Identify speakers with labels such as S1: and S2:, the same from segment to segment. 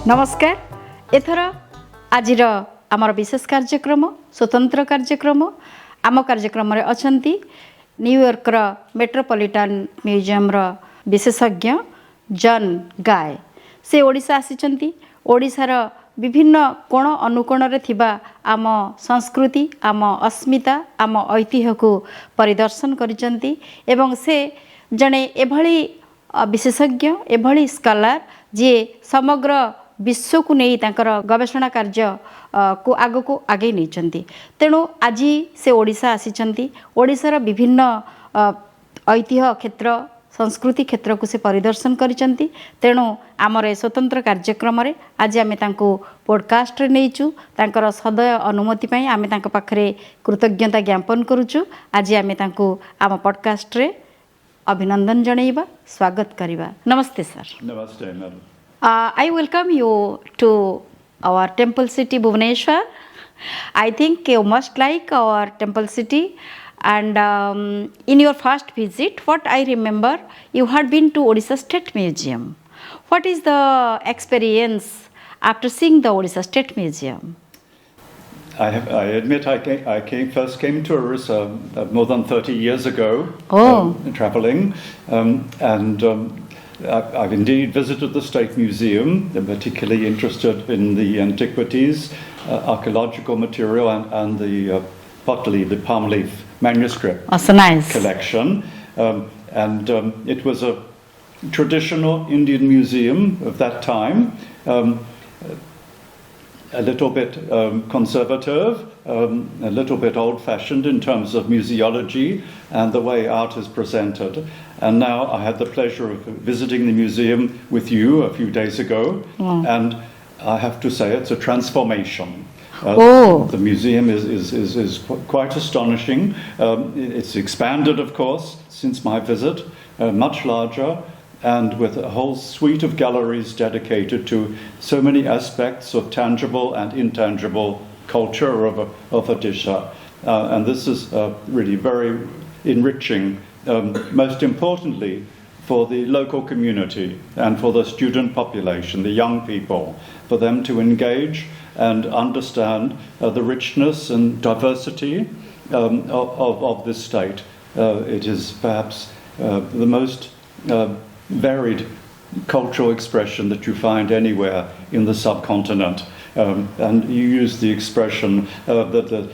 S1: नमस्कार एथर आजिर आमर विशेष कार्यक्रम स्वतंत्र कार्यक्रम आम कार्यक्रम रे अछंती न्यूयॉर्क रा मेट्रोपॉलिटन म्यूजियम रा विशेषज्ञ जॉन गाय से ओडिशा आसीचंती ओडिशार विभिन्न कोण अनुकोण रे थिबा आम संस्कृति आम अस्मिता आम ऐतिह्य को परिदर्शन करिचंती एवं से जणे एभली विशेषज्ञ एभली स्कॉलर जे समग्र विश्व को नहीं तांकर गवेषणा कार्य को आग को आगे नहीं तेणु आज से ओडिशा आसीचंती ओडिशार विभिन्न ऐतिह्य क्षेत्र संस्कृति क्षेत्र को से परिदर्शन करिचंती तेणु आमर स्वतंत्र कार्यक्रम रे आज आमे तांको पॉडकास्ट रे नेइचु तांकर सदय अनुमति पई आमे तांको पाखरे कृतज्ञता ज्ञापन करूचु आज आमे तांको आम पॉडकास्ट रे अभिनंदन जणैबा स्वागत करिबा नमस्ते सर
S2: नमस्ते madam
S1: I welcome you to our temple city Bhubaneswar. I think you must like our temple city and in your first visit what I remember you had been to Odisha State Museum. What is the experience after seeing the Odisha State Museum?
S2: I admit I first came to Orissa more than 30 years ago traveling and I've indeed visited the State Museum. I'm particularly interested in the antiquities, archaeological material, and the pottery, the palm leaf manuscript collection. It was a traditional Indian museum of that time, a little bit conservative, a little bit old-fashioned in terms of museology and the way art is presented. And now I had the pleasure of visiting the museum with you a few days ago, and I have to say it's a transformation. The museum is quite astonishing. It's expanded, of course, since my visit, much larger, and with a whole suite of galleries dedicated to so many aspects of tangible and intangible culture of Odisha. And this is really very enriching, most importantly for the local community and for the student population, the young people, for them to engage and understand the richness and diversity of this state. It is perhaps the most varied cultural expression that you find anywhere in the subcontinent. And you use the expression that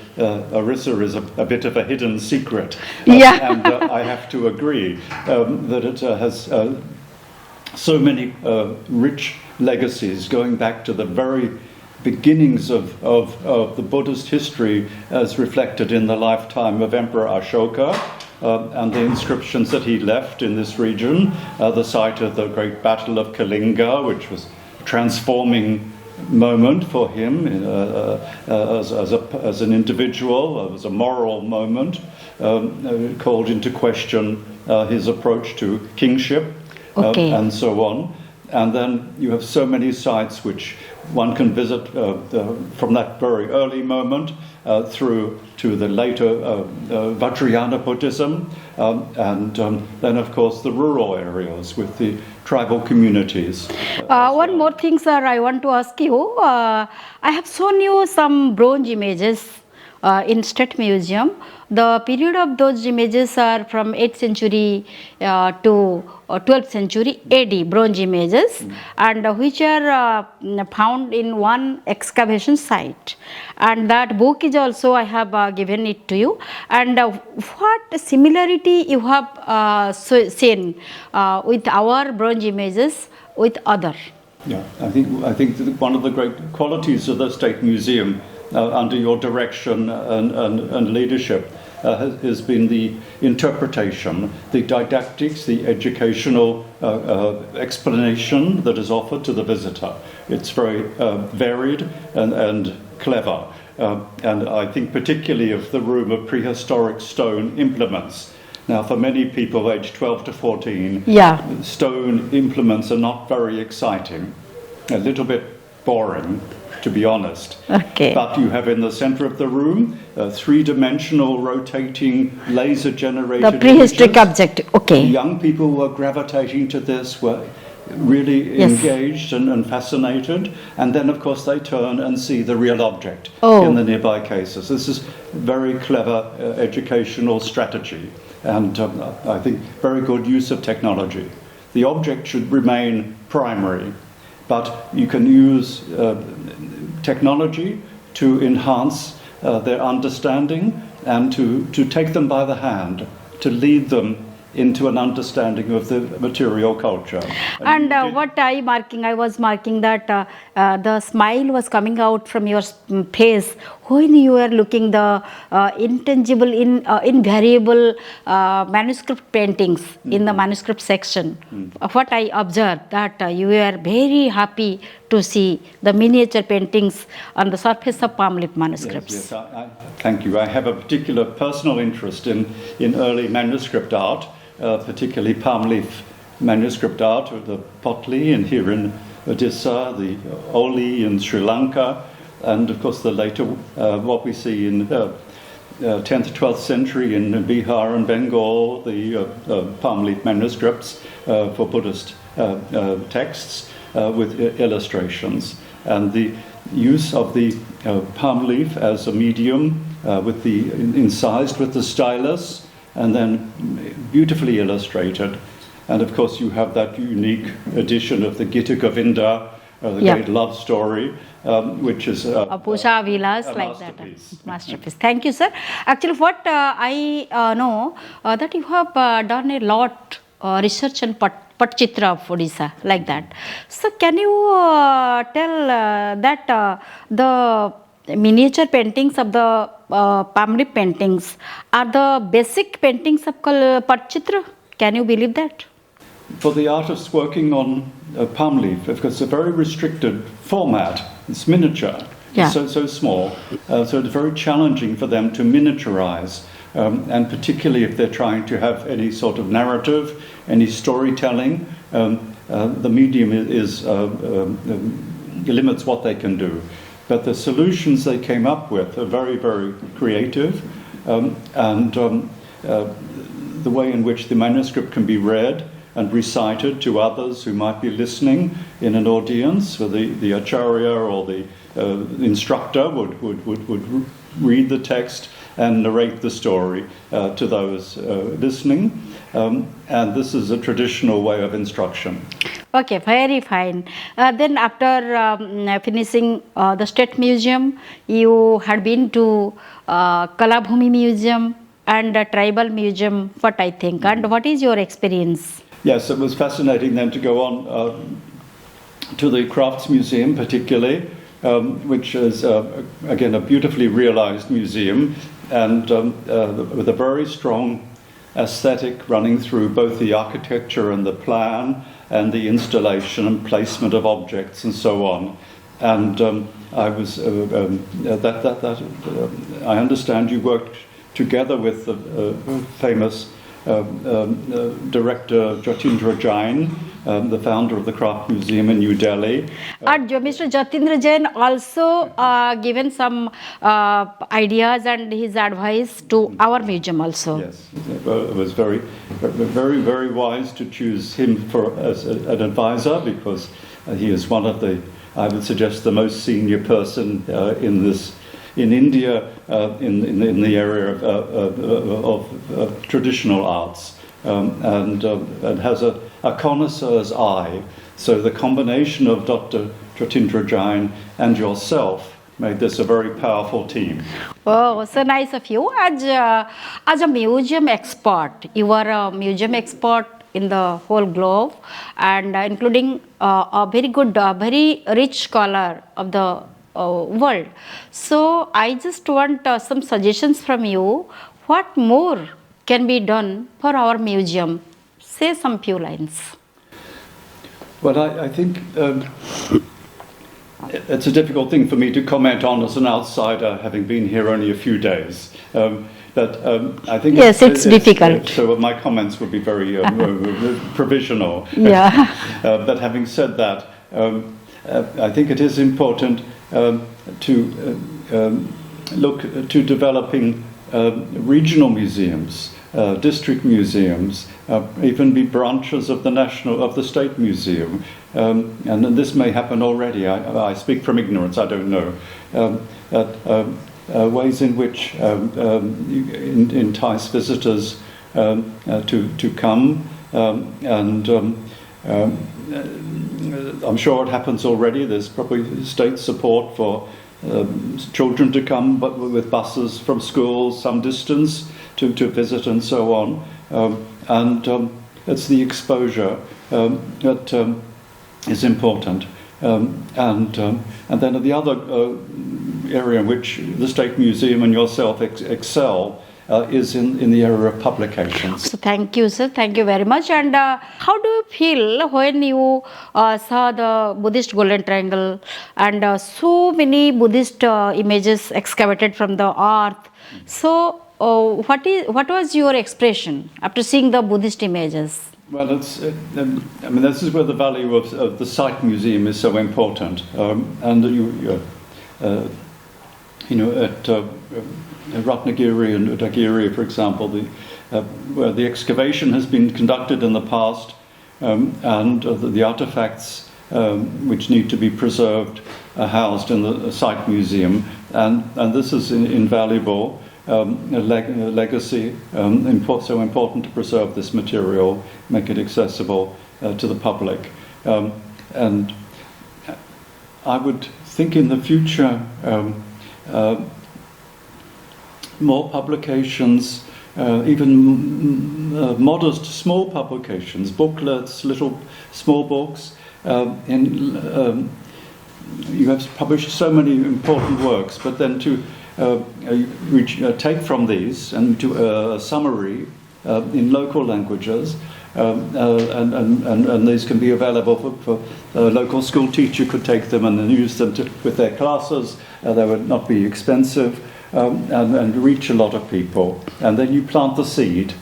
S2: Orissa is a bit of a hidden secret. And I have to agree that it has so many rich legacies going back to the very beginnings of the Buddhist history as reflected in the lifetime of Emperor Ashoka. And the inscriptions that he left in this region, the site of the great Battle of Kalinga, which was a transforming moment for him as an individual, as a moral moment, called into question his approach to kingship and so on. And then you have so many sites which one can visit from that very early moment through to the later Vajrayana Buddhism, and then of course the rural areas with the tribal communities.
S1: One more thing, sir, I want to ask you. I have shown you some bronze images in State Museum. The period of those images are from 8th century to 12th century AD bronze images, and which are found in one excavation site. And that book is also I have given it to you. And what similarity you have seen with our bronze images with other?
S2: Yeah, I think that one of the great qualities of the State Museum under your direction and leadership has been the interpretation, the didactics, the educational explanation that is offered to the visitor. It's very varied and clever. And I think particularly of the room of prehistoric stone implements. Now, for many people aged 12 to 14, stone implements are not very exciting, a little bit boring, to be honest. But you have in the center of the room three-dimensional rotating laser generated
S1: the prehistoric object.
S2: Young people were gravitating to this, were really
S1: Yes.
S2: engaged and fascinated, and then of course they turn and see the real object
S1: Oh.
S2: in the nearby cases. This is very clever educational strategy, and I think very good use of technology. The object should remain primary, but you can use technology to enhance their understanding and to take them by the hand, to lead them into an understanding of the material culture.
S1: And what I was marking that the smile was coming out from your face when you were looking the intangible, invariable manuscript paintings in the manuscript section. What I observed that you were very happy to see the miniature paintings on the surface of palm leaf manuscripts.
S2: Yes, thank you. I have a particular personal interest in early manuscript art, particularly palm leaf manuscript art, the Potli and here in Odisha, the Oli in Sri Lanka, and of course the later what we see in 10th to 12th century in Bihar and Bengal, the palm leaf manuscripts for Buddhist texts with illustrations, and the use of the palm leaf as a medium with the incised with the stylus and then beautifully illustrated. And of course you have that unique edition of the Gita Govinda, the great love story, which is
S1: Pusha Vilas, like
S2: masterpiece.
S1: that. Masterpiece. Thank you, sir. Actually, what I know that you have done a lot research on Patchitra of Odisha, like that. So, can you tell that the miniature paintings of the palm leaf paintings are the basic paintings of Patchitra? Can you believe that?
S2: For the artists working on palm leaf, of course, it's a very restricted format. It's miniature,
S1: Yeah.
S2: it's so small, so it's very challenging for them to miniaturize, and particularly if they're trying to have any sort of narrative, any storytelling, the medium limits what they can do. But the solutions they came up with are very, very creative, and the way in which the manuscript can be read and recited to others who might be listening in an audience, where the acharya or the instructor would read the text and narrate the story to those listening. And this is a traditional way of instruction.
S1: Okay, very fine. Then after finishing the State Museum, you had been to Kalabhumi Museum and Tribal Museum, what I think. And what is your experience?
S2: Yes, it was fascinating then to go on to the Crafts Museum particularly, which is, again, a beautifully realized museum and with a very strong aesthetic running through both the architecture and the plan and the installation and placement of objects and so on. And I was, I understand you worked together with the famous director Jatindra Jain, the founder of the Craft Museum in New Delhi.
S1: And Mr. Jatindra Jain also given some ideas and his advice to our museum also.
S2: Yes, it was very, very wise to choose him as an advisor, because he is one of the, I would suggest, the most senior person in India in the area of traditional arts, and has a connoisseur's eye. So the combination of Dr. Jatindra Jain and yourself made this a very powerful team.
S1: Oh, so nice of you. As a museum expert, you are a museum expert in the whole globe, and including a very good, very rich scholar of the world. So I just want some suggestions from you. What more can be done for our museum? Say some few lines.
S2: Well, I think it's a difficult thing for me to comment on as an outsider, having been here only a few days. But I think
S1: yes, it's difficult.
S2: So my comments would be very provisional.
S1: Yeah.
S2: But having said that, I think it is important to look to developing regional museums district museums, even be branches of the state museum, and this may happen already. I speak from ignorance. I don't know. Ways in which entice visitors to come, and I'm sure it happens already. There's probably state support for children to come, but with buses from schools some distance to visit and so on. And it's the exposure that is important. And then the other area in which the State Museum and yourself excel is in the area of publications.
S1: So thank you, sir. Thank you very much. And how do you feel when you saw the Buddhist Golden Triangle and so many Buddhist images excavated from the earth? So what was your expression after seeing the Buddhist images?
S2: Well, this is where the value of the site museum is so important. And at Ratnagiri and Udagiri, for example, where the excavation has been conducted in the past, and the artifacts which need to be preserved are housed in the site museum, and this is invaluable. Legacy, so important to preserve this material, make it accessible to the public. And I would think in the future more publications, even modest small publications, booklets, little small books. You have published so many important works, but then to take from these and do a summary in local languages, and these can be available for a local school teacher could take them and use them with their classes. They would not be expensive, and reach a lot of people. And then you plant the seed.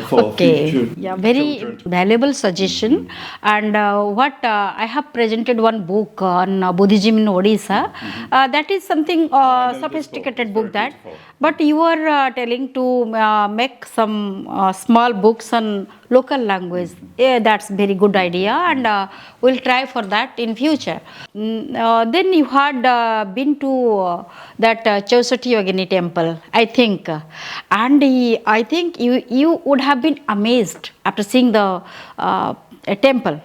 S2: For future
S1: very
S2: children.
S1: valuable suggestion. And I have presented one book on Buddhism in Odisha. That is something sophisticated book that.
S2: Beautiful.
S1: But you are telling to make some small books on local language. Yeah, that's very good idea, and we'll try for that in future. Then you had been to that Chausati Yogini temple, I think, and I think you would have been amazed after seeing the temple.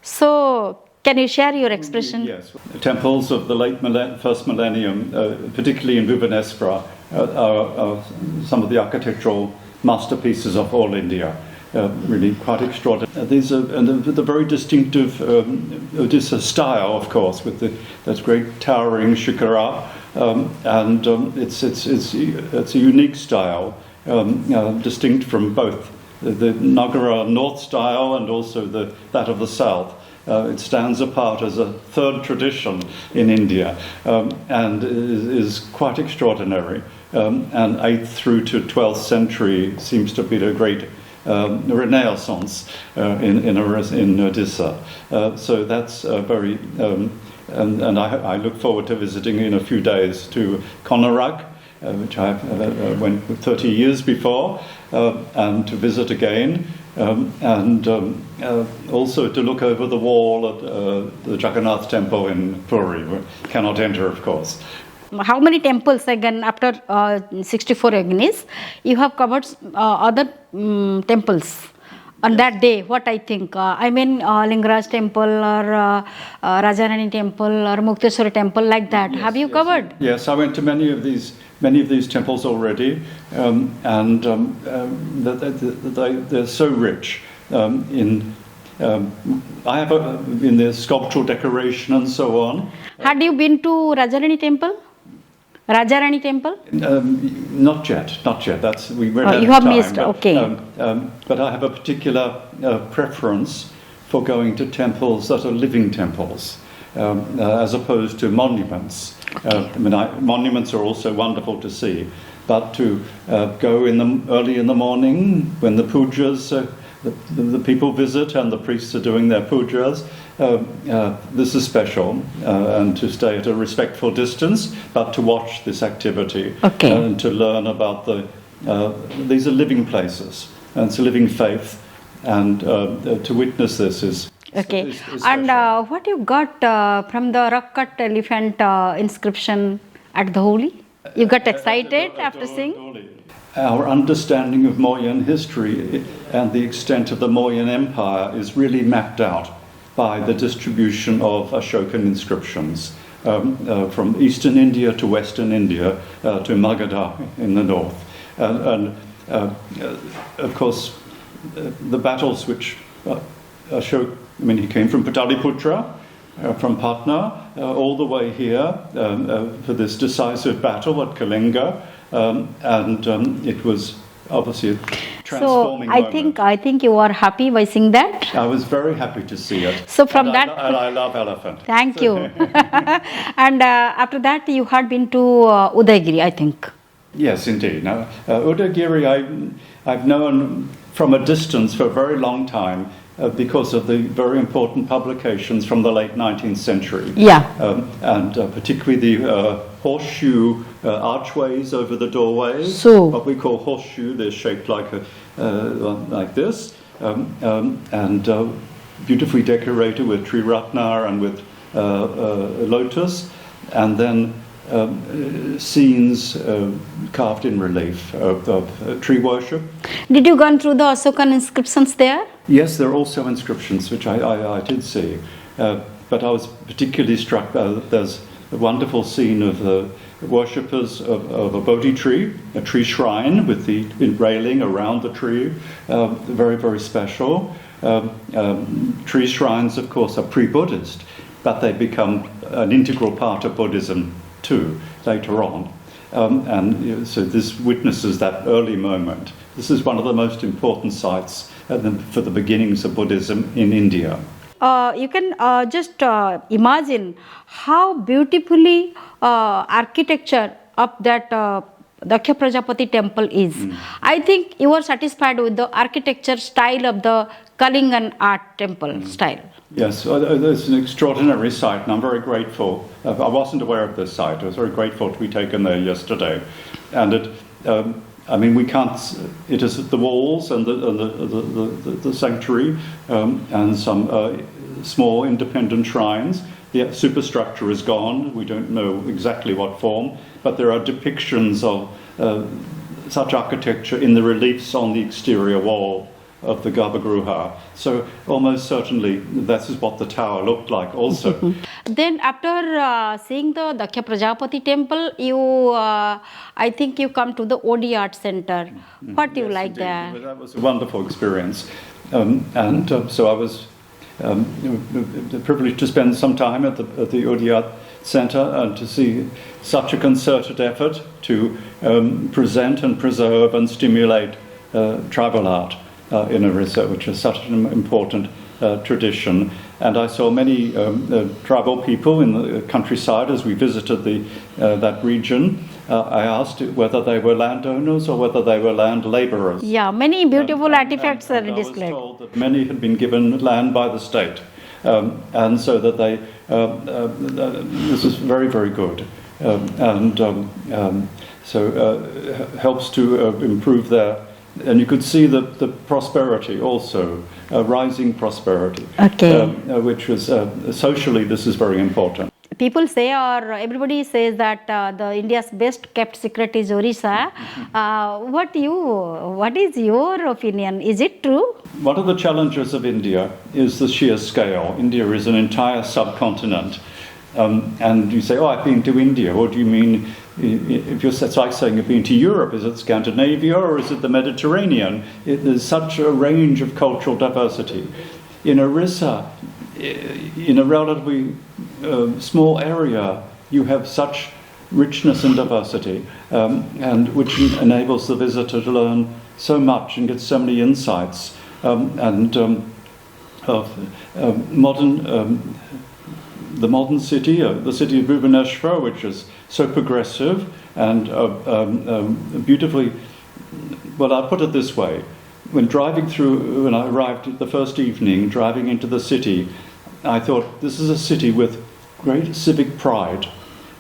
S1: So can you share your expression?
S2: Yes. Temples of the late first millennium, particularly in Bhubaneswara, are some of the architectural masterpieces of all India. Really quite extraordinary. These are the very distinctive Odisha style, of course, with that great towering shikara, and it's a unique style, distinct from both the Nagara North style and also that of the South. It stands apart as a third tradition in India, and is quite extraordinary. And 8th through to 12th century seems to be a great renaissance in Odisha. So that's very, and I look forward to visiting in a few days to Konark, which I went 30 years before, and to visit again, and also to look over the wall at the Jagannath temple in Puri. We cannot enter, of course.
S1: How many temples again after 64 Agnis you have covered other temples on that day? What I think, I mean Lingaraj temple or Rajarani temple or Mukteswara temple, like that.
S2: Yes,
S1: have you covered?
S2: Yes, I went to many of these temples already, and they're so rich in. I have in the sculptural decoration and so on.
S1: Had you been to Rajarani temple? Rajarani temple?
S2: Not yet. That's we ran out
S1: you
S2: of
S1: have
S2: time,
S1: missed.
S2: but,
S1: Okay.
S2: But I have a particular preference for going to temples that are living temples, as opposed to monuments. Monuments are also wonderful to see, but to go early in the morning when the pujas, the people visit and the priests are doing their pujas. This is special, and to stay at a respectful distance, but to watch this activity,
S1: Okay.
S2: and to learn about these are living places, and it's a living faith, and to witness this is
S1: Okay.
S2: is
S1: And
S2: special.
S1: what you got from the rock cut elephant inscription at Dholi? You got excited after seeing?
S2: Our understanding of Mauryan history and the extent of the Mauryan Empire is really mapped out by the distribution of Ashokan inscriptions from eastern India to western India to Magadha in the north. And of course, the battles which Ashok, he came from Pataliputra, from Patna, all the way here for this decisive battle at Kalinga, and it was obviously a transforming moment.
S1: I think you are happy by seeing that.
S2: I was very happy to see it.
S1: So from
S2: and
S1: that,
S2: I love elephant.
S1: thank you. And after that, you had been to Udaygiri, I think.
S2: Yes, indeed. Now, Udagiri, I've known from a distance for a very long time because of the very important publications from the late 19th century.
S1: Yeah.
S2: And particularly the horseshoe archways over the doorways.
S1: So,
S2: what we call horseshoe, they're shaped like this, and beautifully decorated with tree ratna and with lotus, and then scenes carved in relief of tree worship.
S1: did you gone through the Ashokan inscriptions there?
S2: Yes, there are also inscriptions which I did see, but I was particularly struck by there's a wonderful scene of the worshippers of a Bodhi tree, a tree shrine with the railing around the tree, very, very special. Tree shrines, of course, are pre-Buddhist, but they become an integral part of Buddhism too later on. And so this witnesses that early moment. This is one of the most important sites for the beginnings of Buddhism in India.
S1: You can just imagine how beautifully architecture of that Daksha Prajapati temple is. I think you are satisfied with the architecture style of the Kalingan art temple style.
S2: Yes, it's an extraordinary site, and I'm very grateful. I wasn't aware of this site. I was very grateful to be taken there yesterday, and it. We can't. It is the walls and the sanctuary and some small independent shrines. The superstructure is gone. We don't know exactly what form, but there are depictions of such architecture in the reliefs on the exterior wall of the Garbhagruha. So almost certainly that is what the tower looked like also.
S1: Then after seeing the Daksha Prajapati temple, you, I think you come to the OD Art Center. What do you like
S2: indeed.
S1: there?
S2: That was a wonderful experience. So I was privileged to spend some time at the OD Art Center and to see such a concerted effort to present and preserve and stimulate tribal art in Orissa, which is such an important tradition. And I saw many tribal people in the countryside as we visited that region. I asked whether they were landowners or whether they were land labourers.
S1: Yeah, many beautiful artifacts are displayed.
S2: I was told that many had been given land by the state, and so that they. This is very, very good, so helps to improve their. And you could see the prosperity also, rising prosperity,
S1: Okay.
S2: Which was socially this is very important.
S1: People say, or everybody says that the India's best kept secret is Orissa. What is your opinion? Is it true?
S2: One of the challenges of India is the sheer scale. India is an entire subcontinent. And you say, I've been to India. What do you mean? It's like saying you've been to Europe. Is it Scandinavia or is it the Mediterranean? There's such a range of cultural diversity. In Orissa, in a relatively small area, you have such richness and diversity, and which enables the visitor to learn so much and get so many insights of the modern city, the city of Bhubaneswar, which is so progressive and beautifully. Well, I'll put it this way: when I arrived the first evening, driving into the city, I thought this is a city with great civic pride.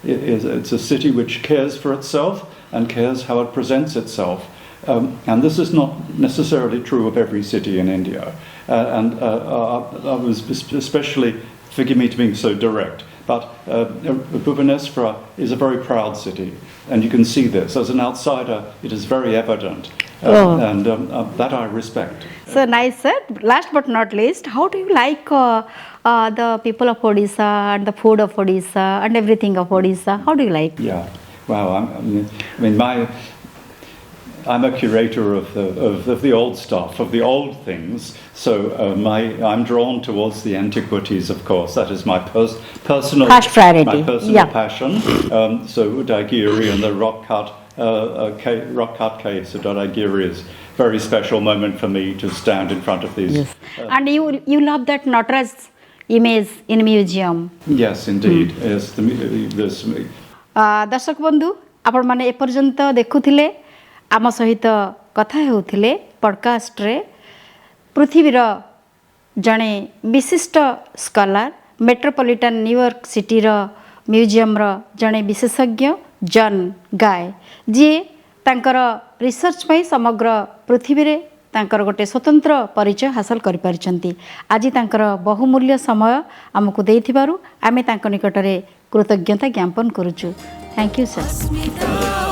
S2: It's a city which cares for itself and cares how it presents itself. And this is not necessarily true of every city in India. I was especially, forgive me to be so direct, but Bhubaneswar is a very proud city, and you can see this. As an outsider, it is very evident, and that I respect.
S1: So nice, sir. Last but not least, how do you like the people of Odisha and the food of Odisha and everything of Odisha? How do you like?
S2: Yeah, wow. I'm a curator of the old stuff, of the old things. So I'm drawn towards the antiquities, of course. That is my personal
S1: First priority.
S2: my personal passion. So Udaigiri and the rock cut case of Udaigiri is a very special moment for me to stand in front of these.
S1: Yes. And you love that Nataraj image in museum.
S2: Yes, indeed. Yes,
S1: दर्शक बंधु आपण माने एपर्यंत देखुथिले आम सहित कथा हेउथिले podcast रे पृथ्वीर जणे विशिष्ट स्कॉलर मेट्रोपॉलिटन न्यूयॉर्क सिटी रो म्यूजियम रो जणे विशेषज्ञ जॉन गाय जी तांकर रिसर्च पई समग्र पृथ्वी रे तांकर गोटे स्वतंत्र परिचय हासिल करि परिचंती आज तांकर बहुमूल्य समय हमकु देथिबारु आमे तांक निकटरे कृतज्ञता ज्ञापन करूछु थैंक यू सर